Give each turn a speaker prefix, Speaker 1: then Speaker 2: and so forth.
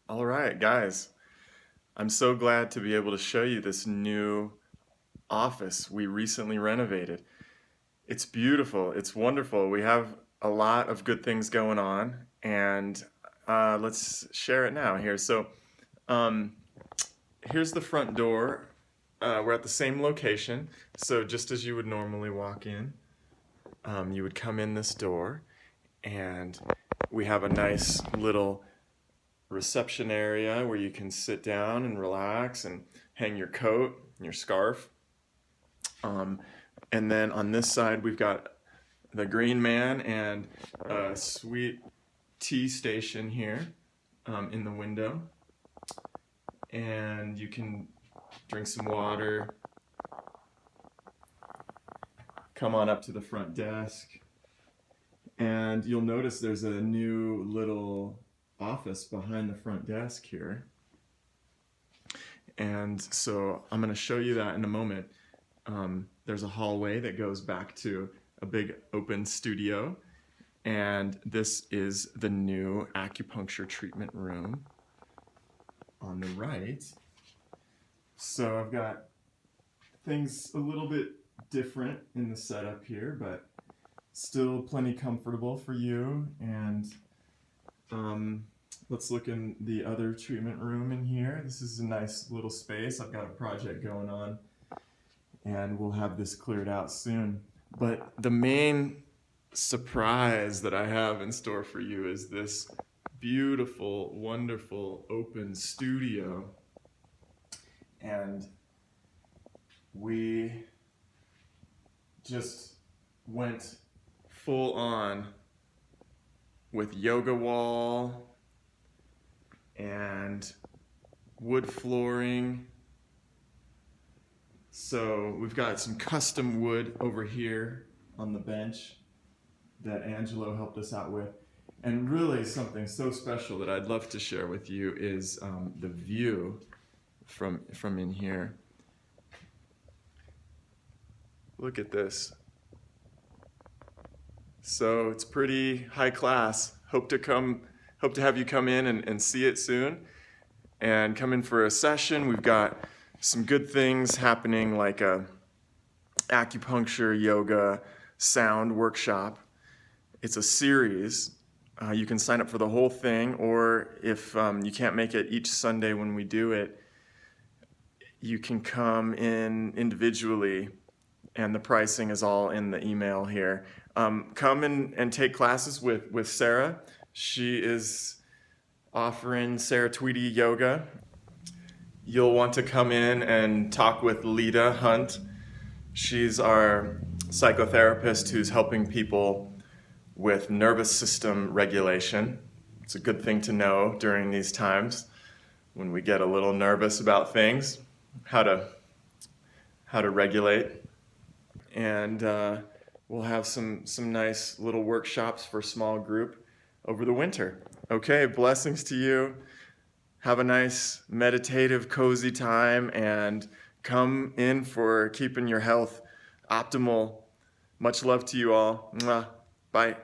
Speaker 1: All right, guys, I'm so glad to be able to show you this new office we recently renovated. It's beautiful, it's wonderful. We have a lot of good things going on, and let's share it now here. Um, here's the front door. We're at the same location, so just as you would normally walk in, you would come in this door, and we have a nice little reception area where you can sit down and relax and hang your coat and your scarf. Um, and then on this side, we've got the Green Man and a sweet tea station here in the window. And you can drink some water, come on up to the front desk, and you'll notice there's a new little office behind the front desk here. And so I'm going to show you that in a moment. There's a hallway that goes back to a big open studio, and this is the new acupuncture treatment room on the right. So I've got things a little bit different in the setup here, but still plenty comfortable for you. And let's look in the other treatment room in here. This is a nice little space. I've got a project going on, and we'll have this cleared out soon. But the main surprise that I have in store for you is this beautiful, wonderful open studio. And we just went full on with yoga wall and wood flooring. So we've got some custom wood over here on the bench that Angelo helped us out with. And really something so special that I'd love to share with you is the view from in here. Look at this. So it's pretty high class. Hope to have you come in and see it soon. And come in for a session. We've got some good things happening, like a acupuncture, yoga, sound workshop. It's a series. You can sign up for the whole thing, or if you can't make it each Sunday when we do it, you can come in individually, and the pricing is all in the email here. Come and take classes with Sarah. She is offering Sarah Tweedy Yoga. You'll want to come in and talk with Lita Hunt. She's our psychotherapist who's helping people with nervous system regulation. It's a good thing to know during these times when we get a little nervous about things, how to regulate. And we'll have some nice little workshops for small group over the winter. Okay, blessings to you. Have a nice meditative, cozy time, and come in for keeping your health optimal. Much love to you all. Mwah. Bye.